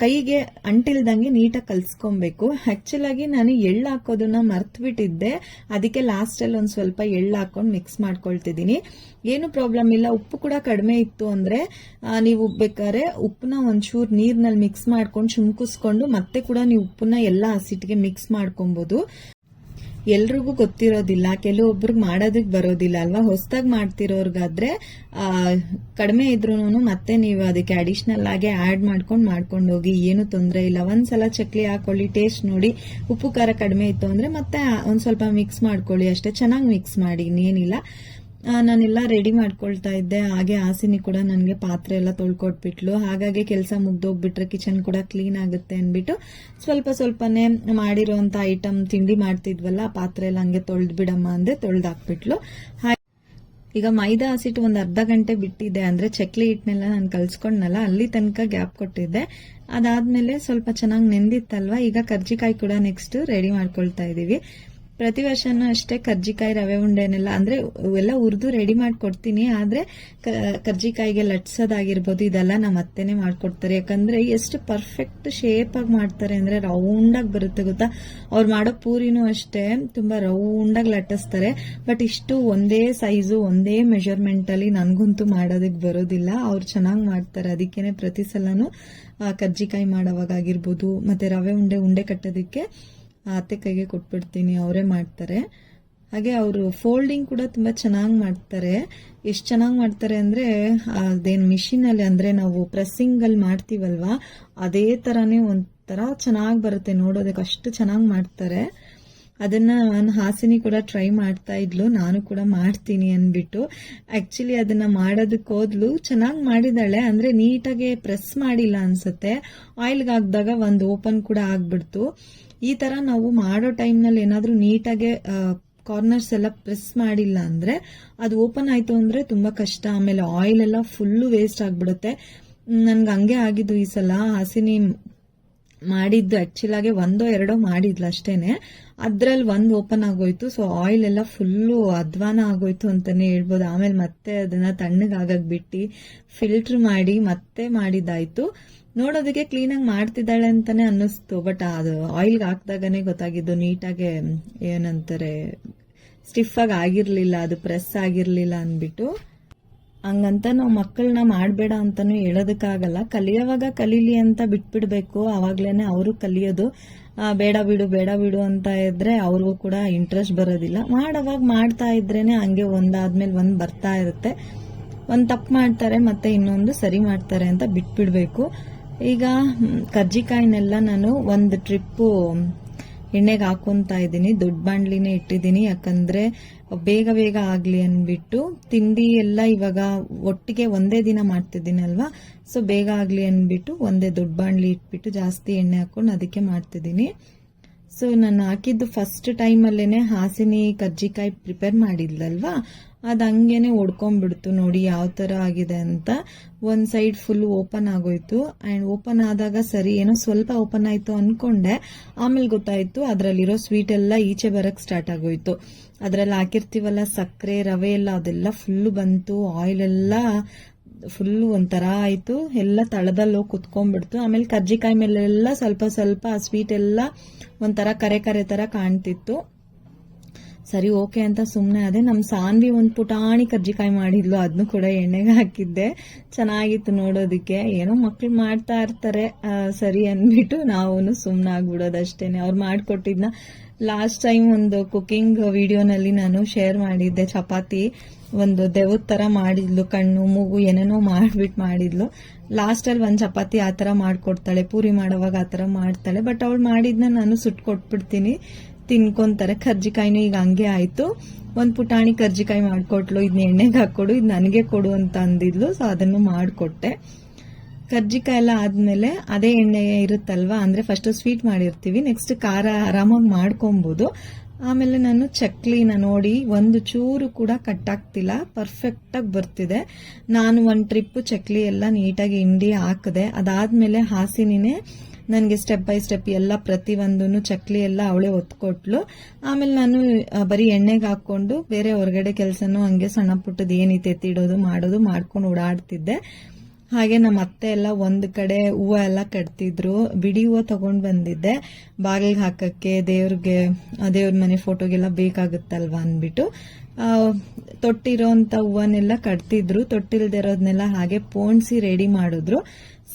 ಕೈಗೆ ಅಂಟಿಲ್ದಂಗೆ ನೀಟಾಗಿ ಕಲ್ಸ್ಕೊಬೇಕು. ಆಕ್ಚುಲ್ ಆಗಿ ನಾನು ಎಳ್ಳು ಹಾಕೋದನ್ನ ಮರ್ತ್ ಬಿಟ್ಟಿದ್ದೆ, ಅದಕ್ಕೆ ಲಾಸ್ಟ್ ಅಲ್ಲಿ ಒಂದ್ ಸ್ವಲ್ಪ ಎಳ್ಳು ಹಾಕೊಂಡು ಮಿಕ್ಸ್ ಮಾಡ್ಕೊಳ್ತಿದ್ದೀನಿ. ಏನು ಪ್ರಾಬ್ಲಮ್ ಇಲ್ಲ. ಉಪ್ಪು ಕೂಡ ಕಡಿಮೆ ಇತ್ತು ಅಂದ್ರೆ ನೀವು ಬೇಕಾದ್ರೆ ಉಪ್ಪನ್ನ ಒಂಚೂರು ನೀರ್ನಲ್ಲಿ ಮಿಕ್ಸ್ ಮಾಡ್ಕೊಂಡು ಚುಮ್ಕಿಸ್ಕೊಂಡು ಮತ್ತೆ ಕೂಡ ನೀವು ಉಪ್ಪನ್ನ ಎಲ್ಲ ಹಸಿಟ್ಟಿಗೆ ಮಿಕ್ಸ್ ಮಾಡ್ಕೊಬಹುದು. ಎಲ್ರಿಗೂ ಗೊತ್ತಿರೋದಿಲ್ಲ, ಕೆಲವೊಬ್ರಿಗೆ ಮಾಡೋದಕ್ಕೆ ಬರೋದಿಲ್ಲ ಅಲ್ವಾ. ಹೊಸದಾಗಿ ಮಾಡ್ತಿರೋರ್ಗಾದ್ರೆ ಕಡಿಮೆ ಇದ್ರೂನು ಮತ್ತೆ ನೀವು ಅದಕ್ಕೆ ಅಡಿಷನಲ್ ಆಗಿ ಆಡ್ ಮಾಡ್ಕೊಂಡು ಹೋಗಿ, ಏನು ತೊಂದರೆ ಇಲ್ಲ. ಒಂದ್ಸಲ ಚಕ್ಲಿ ಹಾಕೊಳ್ಳಿ, ಟೇಸ್ಟ್ ನೋಡಿ. ಉಪ್ಪು ಖಾರ ಕಡಿಮೆ ಇತ್ತು ಅಂದ್ರೆ ಮತ್ತೆ ಒಂದ್ ಸ್ವಲ್ಪ ಮಿಕ್ಸ್ ಮಾಡ್ಕೊಳ್ಳಿ ಅಷ್ಟೇ. ಚೆನ್ನಾಗಿ ಮಿಕ್ಸ್ ಮಾಡಿ, ಇನ್ನೇನಿಲ್ಲ. ನಾನೆಲ್ಲ ರೆಡಿ ಮಾಡ್ಕೊಳ್ತಾ ಇದ್ದೆ. ಹಾಗೆ ಹಾಸಿನಿ ಕೂಡ ನನಗೆ ಪಾತ್ರೆ ಎಲ್ಲ ತೊಳ್ಕೊಟ್ಬಿಟ್ಲು. ಹಾಗಾಗಿ ಕೆಲಸ ಮುಗ್ದೋಗ್ಬಿಟ್ರೆ ಕಿಚನ್ ಕೂಡ ಕ್ಲೀನ್ ಆಗುತ್ತೆ ಅನ್ಬಿಟ್ಟು ಸ್ವಲ್ಪನೇ ಮಾಡಿರೋಂಥ ಐಟಮ್ ತಿಂಡಿ ಮಾಡ್ತಿದ್ವಲ್ಲ, ಆ ಪಾತ್ರೆ ಎಲ್ಲ ಹಂಗೆ ತೊಳ್ದ್ಬಿಡಮ್ಮ ಅಂದೆ, ತೊಳ್ದಾಕ್ಬಿಟ್ಲು. ಈಗ ಮೈದಾ ಹಸಿಟ್ಟು ಒಂದ್ ಅರ್ಧ ಗಂಟೆ ಬಿಟ್ಟಿದ್ದೆ, ಅಂದ್ರೆ ಚಕ್ಲಿ ಹಿಟ್ಟನೆಲ್ಲ ನಾನು ಕಲ್ಸ್ಕೊಂಡ್ನಲ್ಲ, ಅಲ್ಲಿ ತನಕ ಗ್ಯಾಪ್ ಕೊಟ್ಟಿದ್ದೆ. ಅದಾದ್ಮೇಲೆ ಸ್ವಲ್ಪ ಚೆನ್ನಾಗಿ ನೆಂದಿತ್ತಲ್ವಾ, ಈಗ ಕರ್ಜಿಕಾಯಿ ಕೂಡ ನೆಕ್ಸ್ಟ್ ರೆಡಿ ಮಾಡ್ಕೊಳ್ತಾ ಇದೀವಿ. ಪ್ರತಿ ವರ್ಷನೂ ಅಷ್ಟೇ ಕರ್ಜಿಕಾಯಿ ರವೆ ಉಂಡೆನೆಲ್ಲ ಅಂದ್ರೆ ಎಲ್ಲ ಹುರಿದು ರೆಡಿ ಮಾಡ್ಕೊಡ್ತೀನಿ. ಆದ್ರೆ ಕರ್ಜಿಕಾಯಿಗೆ ಲಟ್ಸೋದಾಗಿರ್ಬೋದು ಇದೆಲ್ಲ ನಮ್ಮ ಅತ್ತೆನೆ ಮಾಡ್ಕೊಡ್ತಾರೆ. ಯಾಕಂದ್ರೆ ಎಷ್ಟು ಪರ್ಫೆಕ್ಟ್ ಶೇಪ್ ಆಗಿ ಮಾಡ್ತಾರೆ ಅಂದ್ರೆ ರೌಂಡ್ ಆಗಿ ಬರುತ್ತೆ ಗೊತ್ತಾ. ಅವ್ರು ಮಾಡೋ ಪೂರಿನೂ ಅಷ್ಟೇ ತುಂಬಾ ರೌಂಡ್ ಆಗಿ ಲಟ್ಟಿಸ್ತಾರೆ. ಬಟ್ ಇಷ್ಟು ಒಂದೇ ಸೈಜು ಒಂದೇ ಮೆಜರ್ಮೆಂಟ್ ಅಲ್ಲಿ ನನ್ಗಂತೂ ಮಾಡೋದಕ್ಕೆ ಬರೋದಿಲ್ಲ. ಅವ್ರು ಚೆನ್ನಾಗಿ ಮಾಡ್ತಾರೆ. ಅದಕ್ಕೇನೆ ಪ್ರತಿ ಸಲನೂ ಕರ್ಜಿಕಾಯಿ ಮಾಡೋವಾಗ ಆಗಿರ್ಬೋದು ಮತ್ತೆ ರವೆ ಉಂಡೆ ಕಟ್ಟೋದಕ್ಕೆ ಅತ್ತೆ ಕೈಗೆ ಕೊಟ್ಬಿಡ್ತೀನಿ, ಅವರೇ ಮಾಡ್ತಾರೆ. ಹಾಗೆ ಅವರು ಫೋಲ್ಡಿಂಗ್ ಕೂಡ ತುಂಬಾ ಚೆನ್ನಾಗಿ ಮಾಡ್ತಾರೆ. ಎಷ್ಟು ಚೆನ್ನಾಗಿ ಮಾಡ್ತಾರೆ ಅಂದ್ರೆ ಅದೇನ್ ಮಿಷಿನ್ ಅಲ್ಲಿ ಅಂದ್ರೆ ನಾವು ಪ್ರೆಸ್ಸಿಂಗ್ ಅಲ್ಲಿ ಮಾಡ್ತೀವಲ್ವಾ, ಅದೇ ತರಾನೇ ಒಂಥರ ಚೆನ್ನಾಗಿ ಬರುತ್ತೆ ನೋಡೋದಕ್ಕೆ, ಅಷ್ಟು ಚೆನ್ನಾಗಿ ಮಾಡ್ತಾರೆ. ಅದನ್ನ ನಾನು ಹಾಸಿನಿ ಕೂಡ ಟ್ರೈ ಮಾಡ್ತಾ ಇದ್ಲು, ನಾನು ಕೂಡ ಮಾಡ್ತೀನಿ ಅನ್ಬಿಟ್ಟು. ಆಕ್ಚುಲಿ ಅದನ್ನ ಮಾಡೋದಕ್ಕೆ ಹೋದ್ಲು, ಚೆನ್ನಾಗಿ ಮಾಡಿದಾಳೆ. ಅಂದ್ರೆ ನೀಟಾಗಿ ಪ್ರೆಸ್ ಮಾಡಿಲ್ಲ ಅನ್ಸುತ್ತೆ. ಆಯಿಲ್ಗೆ ಹಾಕಿದಾಗ ಒಂದು ಓಪನ್ ಕೂಡ ಆಗ್ಬಿಡ್ತು. ಈ ತರ ನಾವು ಮಾಡೋ ಟೈಮ್ ನಲ್ಲಿ ಏನಾದ್ರೂ ನೀಟಾಗಿ ಕಾರ್ನರ್ಸ್ ಎಲ್ಲ ಪ್ರೆಸ್ ಮಾಡಿಲ್ಲ ಅಂದ್ರೆ ಅದು ಓಪನ್ ಆಯ್ತು ಅಂದ್ರೆ ತುಂಬಾ ಕಷ್ಟ. ಆಮೇಲೆ ಆಯಿಲ್ ಎಲ್ಲ ಫುಲ್ ವೇಸ್ಟ್ ಆಗ್ಬಿಡುತ್ತೆ. ನನ್ಗೆ ಹಂಗೆ ಆಗಿದ್ದು ಈ ಸಲ. ಹಾಸಿನಿ ಮಾಡಿದ್ದು ಆಕ್ಚುಲ್ ಆಗಿ ಒಂದೋ ಎರಡೋ ಮಾಡಿದ್ಲು ಅಷ್ಟೇನೆ, ಅದ್ರಲ್ಲಿ ಒಂದು ಓಪನ್ ಆಗೋಯ್ತು. ಸೊ ಆಯಿಲ್ ಎಲ್ಲ ಫುಲ್ಲು ಅಧ್ವಾನ ಆಗೋಯ್ತು ಅಂತಾನೆ ಹೇಳ್ಬೋದು. ಆಮೇಲೆ ಮತ್ತೆ ಅದನ್ನ ತಣ್ಣಗಾಗಕ್ ಬಿಟ್ಟು ಫಿಲ್ಟರ್ ಮಾಡಿ ಮತ್ತೆ ಮಾಡಿದ್ದಾಯ್ತು. ನೋಡೋದಕ್ಕೆ ಕ್ಲೀನ್ ಆಗಿ ಮಾಡ್ತಿದ್ದಾಳೆ ಅಂತಾನೆ ಅನ್ನಿಸ್ತು. ಬಟ್ ಅದು ಆಯಿಲ್ಗೆ ಹಾಕ್ದಾಗನೇ ಗೊತ್ತಾಗಿದ್ದು ನೀಟಾಗಿ ಏನಂತಾರೆ ಸ್ಟಿಫ್ ಆಗಿ ಆಗಿರ್ಲಿಲ್ಲ, ಅದು ಪ್ರೆಸ್ ಆಗಿರ್ಲಿಲ್ಲ ಅನ್ಬಿಟ್ಟು. ಹಂಗಂತ ನಾವು ಮಕ್ಕಳನ್ನ ಮಾಡಬೇಡ ಅಂತಾನು ಹೇಳೋದಕ್ಕಾಗಲ್ಲ. ಕಲಿಯೋವಾಗ ಕಲೀಲಿ ಅಂತ ಬಿಟ್ಬಿಡ್ಬೇಕು, ಅವಾಗ್ಲೇನೆ ಅವರು ಕಲಿಯೋದು. ಬೇಡ ಬಿಡು ಅಂತ ಇದ್ರೆ ಅವ್ರಿಗೂ ಕೂಡ ಇಂಟ್ರೆಸ್ಟ್ ಬರೋದಿಲ್ಲ. ಮಾಡೋವಾಗ ಮಾಡ್ತಾ ಇದ್ರೇನೆ ಹಂಗೆ ಒಂದಾದ್ಮೇಲೆ ಒಂದ್ ಬರ್ತಾ ಇರುತ್ತೆ. ಒಂದ್ ತಪ್ಪು ಮಾಡ್ತಾರೆ ಮತ್ತೆ ಇನ್ನೊಂದು ಸರಿ ಮಾಡ್ತಾರೆ ಅಂತ ಬಿಟ್ಬಿಡ್ಬೇಕು. ಈಗ ಕರ್ಜಿಕಾಯಿನೆಲ್ಲ ನಾನು ಒಂದು ಟ್ರಿಪ್ಪು ಎಣ್ಣೆಗೆ ಹಾಕೊಂತಾ ಇದ್ದೀನಿ. ದೊಡ್ಡ ಬಾಣ್ಲಿನೇ ಇಟ್ಟಿದ್ದೀನಿ, ಯಾಕಂದ್ರೆ ಬೇಗ ಆಗ್ಲಿ ಅನ್ಬಿಟ್ಟು. ತಿಂಡಿ ಎಲ್ಲ ಇವಾಗ ಒಟ್ಟಿಗೆ ಒಂದೇ ದಿನ ಮಾಡ್ತಿದ್ದೀನಲ್ವಾ, ಸೊ ಬೇಗ ಆಗ್ಲಿ ಅನ್ಬಿಟ್ಟು ಒಂದೇ ದೊಡ್ಡ ಬಾಣ್ಲಿ ಇಟ್ಬಿಟ್ಟು ಜಾಸ್ತಿ ಎಣ್ಣೆ ಹಾಕೊಂಡು ಅದಕ್ಕೆ ಮಾಡ್ತಿದ್ದೀನಿ. ಸೊ ನಾನು ಹಾಕಿದ್ದು ಫಸ್ಟ್ ಟೈಮ್ ಅಲ್ಲೇನೆ ಹಾಸಿನಿ ಕರ್ಜಿಕಾಯಿ ಪ್ರಿಪೇರ್ ಮಾಡಿದ್ಲಲ್ವಾ, ಅದ್ ಹಂಗೇನೆ ಒಡ್ಕೊಂಡ್ಬಿಡ್ತು. ನೋಡಿ ಯಾವ ತರ ಆಗಿದೆ ಅಂತ. ಒಂದ್ ಸೈಡ್ ಫುಲ್ ಓಪನ್ ಆಗೋಯ್ತು. ಅಂಡ್ ಓಪನ್ ಆದಾಗ ಸರಿ ಏನೋ ಸ್ವಲ್ಪ ಓಪನ್ ಆಯ್ತು ಅನ್ಕೊಂಡೆ, ಆಮೇಲೆ ಗೊತ್ತಾಯ್ತು ಅದ್ರಲ್ಲಿರೋ ಸ್ವೀಟ್ ಎಲ್ಲ ಈಚೆ ಬರಕ್ ಸ್ಟಾರ್ಟ್ ಆಗೋಯ್ತು. ಅದ್ರಲ್ಲಿ ಹಾಕಿರ್ತೀವಲ್ಲ ಸಕ್ಕರೆ ರವೆ ಎಲ್ಲ, ಅದೆಲ್ಲ ಫುಲ್ ಬಂತು. ಆಯಿಲ್ ಎಲ್ಲ ಫುಲ್ ಒಂಥರ ಆಯ್ತು, ಎಲ್ಲ ತಳದಲ್ಲಿ ಹೋಗಿ ಕುತ್ಕೊಂಡ್ಬಿಡ್ತು. ಆಮೇಲೆ ಕರ್ಜಿಕಾಯಿ ಮೇಲೆಲ್ಲ ಸ್ವಲ್ಪ ಆ ಸ್ವೀಟ್ ಎಲ್ಲ ಒಂಥರ ಕರೆ ತರ ಕಾಣ್ತಿತ್ತು. ಸರಿ ಓಕೆ ಅಂತ ಸುಮ್ನೆ ಅದೇ. ನಮ್ ಸಾನ್ವಿ ಒಂದ್ ಪುಟಾಣಿ ಕರ್ಜಿಕಾಯಿ ಮಾಡಿದ್ಲು, ಅದನ್ನು ಕೂಡ ಎಣ್ಣೆಗೆ ಹಾಕಿದ್ದೆ. ಚೆನ್ನಾಗಿತ್ತು ನೋಡೋದಿಕ್ಕೆ. ಏನೋ ಮಕ್ಳು ಮಾಡ್ತಾ ಇರ್ತಾರೆ ಸರಿ ಅನ್ಬಿಟ್ಟು ನಾವು ಸುಮ್ನೆ ಆಗ್ಬಿಡೋದಷ್ಟೇನೆ. ಅವ್ರು ಮಾಡ್ಕೊಟ್ಟಿದ್ನ ಲಾಸ್ಟ್ ಟೈಮ್ ಒಂದು ಕುಕಿಂಗ್ ವಿಡಿಯೋನಲ್ಲಿ ನಾನು ಶೇರ್ ಮಾಡಿದ್ದೆ. ಚಪಾತಿ ಒಂದು ದೆವ್ವದ ತರ ಮಾಡಿದ್ಲು, ಕಣ್ಣು ಮೂಗು ಏನೇನೋ ಮಾಡ್ಬಿಟ್ಟು ಮಾಡಿದ್ಲು. ಲಾಸ್ಟ್ ಅಲ್ಲಿ ಒಂದ್ ಚಪಾತಿ ಆತರ ಮಾಡ್ಕೊಡ್ತಾಳೆ, ಪೂರಿ ಮಾಡೋವಾಗ ಆತರ ಮಾಡ್ತಾಳೆ. ಬಟ್ ಅವಳು ಮಾಡಿದ್ನ ನಾನು ಸುಟ್ಟು ಕೊಟ್ಬಿಡ್ತೀನಿ, ತಿನ್ಕೊಂತಾರೆ. ಕರ್ಜಿಕಾಯಿನೂ ಈಗ ಹಂಗೆ ಆಯ್ತು. ಒಂದ್ ಪುಟಾಣಿ ಕರ್ಜಿಕಾಯಿ ಮಾಡ್ಕೊಟ್ಲು, ಇದನ್ನ ಎಣ್ಣೆಗೆ ಹಾಕೊಡು, ಇದು ನನಗೆ ಕೊಡು ಅಂತ ಅಂದಿದ್ಲು. ಸೊ ಅದನ್ನು ಮಾಡ್ಕೊಟ್ಟೆ. ಕರ್ಜಿಕಾಯಿ ಎಲ್ಲ ಆದ್ಮೇಲೆ ಅದೇ ಎಣ್ಣೆ ಇರುತ್ತಲ್ವಾ, ಅಂದ್ರೆ ಫಸ್ಟ್ ಸ್ವೀಟ್ ಮಾಡಿರ್ತೀವಿ, ನೆಕ್ಸ್ಟ್ ಖಾರ ಆರಾಮಾಗಿ ಮಾಡ್ಕೊಬಹುದು. ಆಮೇಲೆ ನಾನು ಚಕ್ಲಿನ ನೋಡಿ ಒಂದು ಚೂರು ಕೂಡ ಕಟ್ಟಾಗ್ತಿಲ್ಲ, ಪರ್ಫೆಕ್ಟ್ ಆಗಿ ಬರ್ತಿದೆ. ನಾನು ಒಂದ್ ಟ್ರಿಪ್ ಚಕ್ಲಿ ಎಲ್ಲ ನೀಟಾಗಿ ಹಿಂಡಿ ಹಾಕದೆ. ಅದಾದ್ಮೇಲೆ ಹಾಸಿನಿನೇ ನನಗೆ ಸ್ಟೆಪ್ ಬೈ ಸ್ಟೆಪ್ ಎಲ್ಲ ಪ್ರತಿಯೊಂದೂ ಚಕ್ಲಿ ಎಲ್ಲ ಅವಳೇ ಒತ್ಕೊಟ್ಲು. ಆಮೇಲೆ ನಾನು ಬರೀ ಎಣ್ಣೆಗೆ ಹಾಕೊಂಡು ಬೇರೆ ಹೊರಗಡೆ ಕೆಲಸನೂ ಹಂಗೆ ಸಣ್ಣ ಪುಟ್ಟದ ಏನಿತ್ತು ಎತ್ತಿಡೋದು ಮಾಡೋದು ಮಾಡ್ಕೊಂಡು ಓಡಾಡ್ತಿದ್ದೆ. ಹಾಗೆ ನಮ್ಮ ಅತ್ತೆ ಎಲ್ಲ ಒಂದ್ ಕಡೆ ಹೂವು ಎಲ್ಲ ಕಟ್ತಿದ್ರು. ಬಿಡಿ ಹೂವು ತಗೊಂಡ್ ಬಂದಿದ್ದೆ ಬಾಗಿಲ್ಗೆ ಹಾಕಕ್ಕೆ, ದೇವ್ರ ಮನೆ ಫೋಟೋಗೆಲ್ಲ ಬೇಕಾಗುತ್ತಲ್ವಾ ಅನ್ಬಿಟ್ಟು. ತೊಟ್ಟಿರೋಂತ ಹೂವನ್ನೆಲ್ಲ ಕಟ್ತಿದ್ರು. ತೊಟ್ಟಿಲ್ದೇ ಇರೋದ್ನೆಲ್ಲ ಹಾಗೆ ಪೋಣಿಸಿ ರೆಡಿ ಮಾಡಿದ್ರು.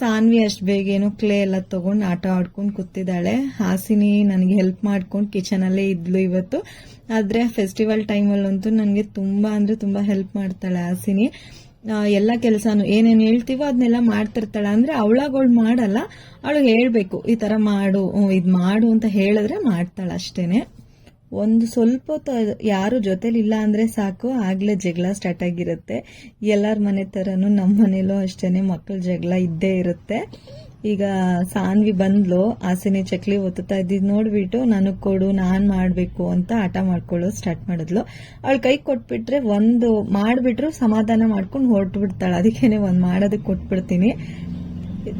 ಸಾನ್ವಿ ಅಷ್ಟ್ ಬೇಗೇನು ಕ್ಲೇ ಎಲ್ಲ ತಗೊಂಡ್ ಆಟ ಆಡ್ಕೊಂಡ್ ಕೂತಿದ್ದಾಳೆ. ಹಾಸಿನಿ ನನಗೆ ಹೆಲ್ಪ್ ಮಾಡ್ಕೊಂಡು ಕಿಚನ್ ಅಲ್ಲೇ ಇದ್ಲು ಇವತ್ತು. ಆದ್ರೆ ಫೆಸ್ಟಿವಲ್ ಟೈಮಲ್ಲಂತೂ ನನಗೆ ತುಂಬಾ ಅಂದ್ರೆ ತುಂಬಾ ಹೆಲ್ಪ್ ಮಾಡ್ತಾಳೆ ಹಾಸಿನಿ. ಎಲ್ಲ ಕೆಲಸನು ಏನೇನು ಹೇಳ್ತೀವೋ ಅದನ್ನೆಲ್ಲ ಮಾಡ್ತಿರ್ತಾಳೆ. ಅಂದ್ರೆ ಅವಳಾಗೋಳು ಮಾಡಲ್ಲ, ಅವಳು ಹೇಳ್ಬೇಕು ಈ ತರ ಮಾಡು, ಇದ್ ಮಾಡು ಅಂತ ಹೇಳಿದ್ರೆ ಮಾಡ್ತಾಳೆ ಅಷ್ಟೇನೆ. ಒಂದು ಸ್ವಲ್ಪ ಹೊತ್ತು ಯಾರು ಜೊತೆಲಿ ಇಲ್ಲ ಅಂದ್ರೆ ಸಾಕು, ಆಗ್ಲೇ ಜಗಳ ಸ್ಟಾರ್ಟ್ ಆಗಿರುತ್ತೆ. ಎಲ್ಲರ ಮನೆ ತರನು ನಮ್ಮ ಮನೇಲೂ ಅಷ್ಟೇನೆ ಮಕ್ಕಳ ಜಗಳ ಇದ್ದೇ ಇರುತ್ತೆ. ಈಗ ಸಾನ್ವಿ ಬಂದ್ಲು, ಹಾಸಿನಿ ಚಕ್ಲಿ ಒತ್ತುತ್ತಾ ಇದ್ದಿದ್ ನೋಡ್ಬಿಟ್ಟು ನನಗ್ ಕೊಡು, ನಾನ್ ಮಾಡ್ಬೇಕು ಅಂತ ಆಟ ಮಾಡ್ಕೊಳ್ಳೋದು ಸ್ಟಾರ್ಟ್ ಮಾಡಿದ್ಲು. ಅವಳ ಕೈ ಕೊಟ್ಬಿಟ್ರೆ ಒಂದು ಮಾಡ್ಬಿಟ್ರು ಸಮಾಧಾನ ಮಾಡ್ಕೊಂಡು ಹೊರಟು ಬಿಡ್ತಾಳೆ. ಅದಕ್ಕೇನೆ ಒಂದ್ ಮಾಡೋದಕ್ಕೆ ಕೊಟ್ಬಿಡ್ತೀನಿ.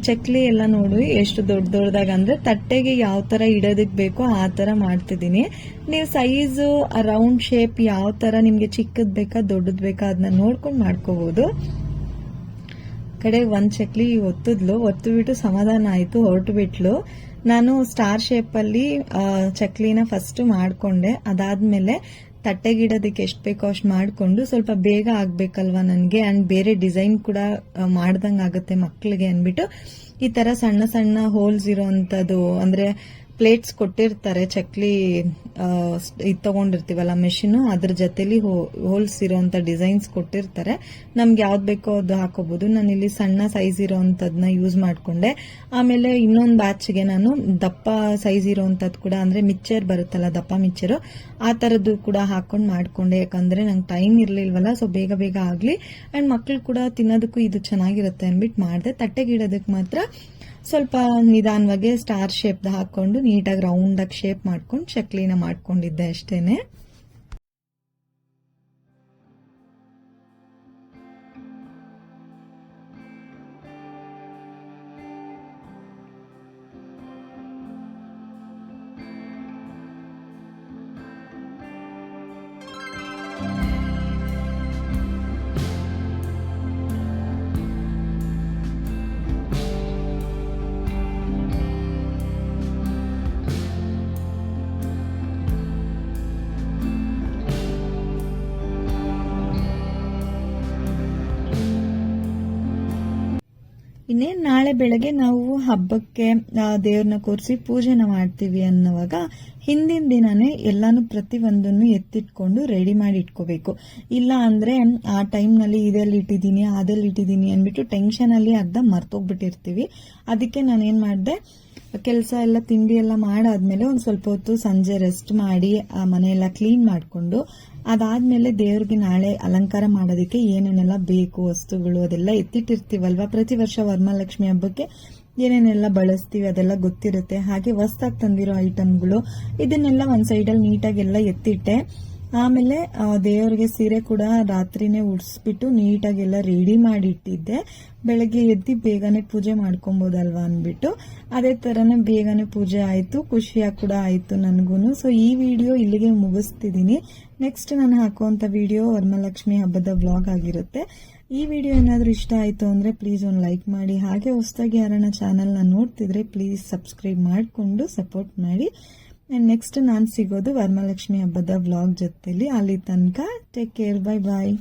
ಚಕ್ಲಿ ಎಲ್ಲ ನೋಡಿ ಎಷ್ಟು ದೊಡ್ಡದಾಗ ಅಂದ್ರೆ ತಟ್ಟೆಗೆ ಯಾವ ತರ ಇಡೋದಕ್ ಬೇಕೋ ಆ ತರ ಮಾಡ್ತಿದೀನಿ. ನೀವು ಸೈಜು ರೌಂಡ್ ಶೇಪ್ ಯಾವ ತರ ನಿಮ್ಗೆ ಚಿಕ್ಕದ್ ಬೇಕಾ ದೊಡ್ಡದ್ ಬೇಕಾ ಅದನ್ನ ನೋಡ್ಕೊಂಡು ಮಾಡ್ಕೋಬಹುದು. ಕಡೆ ಒಂದ್ ಚಕ್ಲಿ ಒತ್ತು ಬಿಟ್ಟು ಸಮಾಧಾನ ಆಯ್ತು, ಹೊರಟು ಬಿಟ್ಲು. ನಾನು ಸ್ಟಾರ್ ಶೇಪ್ ಅಲ್ಲಿ ಚಕ್ಲಿನ ಫಸ್ಟ್ ಮಾಡ್ಕೊಂಡೆ. ಅದಾದ್ಮೇಲೆ ತಟ್ಟೆಗಿಡೋದಕ್ಕೆ ಎಷ್ಟು ಬೇಕೋ ಅಷ್ಟು ಮಾಡ್ಕೊಂಡು, ಸ್ವಲ್ಪ ಬೇಗ ಆಗ್ಬೇಕಲ್ವಾ ನನ್ಗೆ ಅಂಡ್ ಬೇರೆ ಡಿಸೈನ್ ಕೂಡ ಮಾಡ್ದಂಗ್ ಆಗುತ್ತೆ ಮಕ್ಳಿಗೆ ಅನ್ಬಿಟ್ಟು ಈ ತರ ಸಣ್ಣ ಸಣ್ಣ ಹೋಲ್ಸ್ ಇರೋಂಥದ್ದು, ಅಂದ್ರೆ ಪ್ಲೇಟ್ಸ್ ಕೊಟ್ಟಿರ್ತಾರೆ ಚಕ್ಲಿ ಇದು ತಗೊಂಡಿರ್ತೀವಲ್ಲ ಮೆಷಿನ್, ಅದ್ರ ಜೊತೆಲಿ ಹೋಲ್ಸ್ ಇರೋಂತ ಡಿಸೈನ್ಸ್ ಕೊಟ್ಟಿರ್ತಾರೆ. ನಮ್ಗೆ ಯಾವ್ದು ಬೇಕೋ ಅದು ಹಾಕೋಬಹುದು. ನಾನು ಇಲ್ಲಿ ಸಣ್ಣ ಸೈಜ್ ಇರೋಂಥದ್ನ ಯೂಸ್ ಮಾಡ್ಕೊಂಡೆ. ಆಮೇಲೆ ಇನ್ನೊಂದು ಬ್ಯಾಚ್ಗೆ ನಾನು ದಪ್ಪ ಸೈಜ್ ಇರೋಂಥದ್ದು ಕೂಡ, ಅಂದ್ರೆ ಮಿಕ್ಚರ್ ಬರುತ್ತಲ್ಲ ದಪ್ಪ ಮಿಕ್ಚರ್, ಆ ತರದ್ದು ಕೂಡ ಹಾಕೊಂಡ್ ಮಾಡ್ಕೊಂಡೆ. ಯಾಕಂದ್ರೆ ನಂಗೆ ಟೈಮ್ ಇರ್ಲಿಲ್ವಲ್ಲ, ಸೊ ಬೇಗ ಬೇಗ ಆಗ್ಲಿ ಅಂಡ್ ಮಕ್ಳು ಕೂಡ ತಿನ್ನೋದಕ್ಕೂ ಇದು ಚೆನ್ನಾಗಿರುತ್ತೆ ಅನ್ಬಿಟ್ಟು ಮಾಡಿದೆ. ತಟ್ಟೆಗಿಡೋದಕ್ಕೆ ಮಾತ್ರ ಸ್ವಲ್ಪ ನಿಧಾನವಾಗಿ ಸ್ಟಾರ್ ಶೇಪ್ ಹಾಕೊಂಡು ನೀಟಾಗಿ ರೌಂಡ್ ಆಗಿ ಶೇಪ್ ಮಾಡ್ಕೊಂಡು ಚಕ್ಲಿನ ಮಾಡ್ಕೊಂಡಿದ್ದೆ ಅಷ್ಟೇನೆ. ಇನ್ನೇನ್ ನಾಳೆ ಬೆಳಗ್ಗೆ ನಾವು ಹಬ್ಬಕ್ಕೆ ದೇವ್ರನ್ನ ಕೂರಿಸಿ ಪೂಜೆನ ಮಾಡ್ತೀವಿ ಅನ್ನುವಾಗ ಹಿಂದಿನ ದಿನಾನೇ ಎಲ್ಲಾನು ಪ್ರತಿಯೊಂದನ್ನು ಎತ್ತಿಟ್ಕೊಂಡು ರೆಡಿ ಮಾಡಿ ಇಟ್ಕೋಬೇಕು. ಇಲ್ಲ ಅಂದ್ರೆ ಆ ಟೈಮ್ ನಲ್ಲಿ ಇದೆಲ್ಲಿ ಇಟ್ಟಿದ್ದೀನಿ ಅದೆಲ್ಲಿ ಇಟ್ಟಿದ್ದೀನಿ ಅಂದ್ಬಿಟ್ಟು ಟೆನ್ಷನ್ ಅಲ್ಲಿ ಅರ್ಧ ಮರ್ತೋಗ್ಬಿಟ್ಟಿರ್ತೀವಿ. ಅದಕ್ಕೆ ನಾನೇನ್ ಮಾಡ್ದೆ, ಕೆಲಸ ಎಲ್ಲ ತಿಂಡಿ ಎಲ್ಲ ಮಾಡಾದ್ಮೇಲೆ ಒಂದ್ ಸ್ವಲ್ಪ ಹೊತ್ತು ಸಂಜೆ ರೆಸ್ಟ್ ಮಾಡಿ ಆ ಮನೆಯೆಲ್ಲ ಕ್ಲೀನ್ ಮಾಡ್ಕೊಂಡು, ಅದಾದ್ಮೇಲೆ ದೇವ್ರಿಗೆ ನಾಳೆ ಅಲಂಕಾರ ಮಾಡೋದಕ್ಕೆ ಏನೇನೆಲ್ಲ ಬೇಕು ವಸ್ತುಗಳು ಅದೆಲ್ಲ ಎತ್ತಿಟ್ಟಿರ್ತೀವಲ್ವಾ. ಪ್ರತಿ ವರ್ಷ ವರಮಹಾಲಕ್ಷ್ಮಿ ಹಬ್ಬಕ್ಕೆ ಏನೇನೆಲ್ಲ ಬಳಸ್ತೀವಿ ಅದೆಲ್ಲ ಗೊತ್ತಿರುತ್ತೆ. ಹಾಗೆ ಹೊಸ್ದಾಗಿ ತಂದಿರೋ ಐಟಮ್ಗಳು ಇದನ್ನೆಲ್ಲ ಒಂದ್ ಸೈಡಲ್ಲಿ ನೀಟಾಗೆಲ್ಲ ಎತ್ತಿಟ್ಟೆ. ಆಮೇಲೆ ದೇವರಿಗೆ ಸೀರೆ ಕೂಡ ರಾತ್ರಿನೇ ಉಡ್ಸ್ಬಿಟ್ಟು ನೀಟಾಗೆಲ್ಲ ರೆಡಿ ಮಾಡಿ ಇಟ್ಟಿದ್ದೆ. ಬೆಳಗ್ಗೆ ಎದ್ದು ಬೇಗನೆ ಪೂಜೆ ಮಾಡ್ಕೊಬೋದಲ್ವಾ ಅನ್ಬಿಟ್ಟು ಅದೇ ತರನೇ ಬೇಗನೆ ಪೂಜೆ ಆಯ್ತು. ಖುಷಿಯಾಗಿ ಕೂಡ ಆಯ್ತು ನನ್ಗೂನು. ಸೊ ಈ ವಿಡಿಯೋ ಇಲ್ಲಿಗೆ ಮುಗಿಸ್ತಿದೀನಿ. ನೆಕ್ಸ್ಟ್ ನಾನು ಹಾಕುವಂತ ವಿಡಿಯೋ ವರಮಹಾಲಕ್ಷ್ಮಿ ಹಬ್ಬದ ವ್ಲಾಗ್ ಆಗಿರುತ್ತೆ. ಈ ವಿಡಿಯೋ ಏನಾದ್ರೂ ಇಷ್ಟ ಆಯ್ತು ಅಂದ್ರೆ ಪ್ಲೀಸ್ ಒಂದು ಲೈಕ್ ಮಾಡಿ. ಹಾಗೆ ಹೊಸದಾಗಿ ಯಾರನ್ನ ಚಾನೆಲ್ ನ ನೋಡ್ತಿದ್ರೆ ಪ್ಲೀಸ್ ಸಬ್ಸ್ಕ್ರೈಬ್ ಮಾಡ್ಕೊಂಡು ಸಪೋರ್ಟ್ ಮಾಡಿ. ನೆಕ್ಸ್ಟ್ ನಾನು ಸಿಗೋದು ವರಮಹಾಲಕ್ಷ್ಮಿ ಹಬ್ಬದ ವ್ಲಾಗ್ ಜೊತೆಲಿ. ಅಲ್ಲಿ ತನಕ ಟೇಕ್ ಕೇರ್, ಬೈ ಬಾಯ್.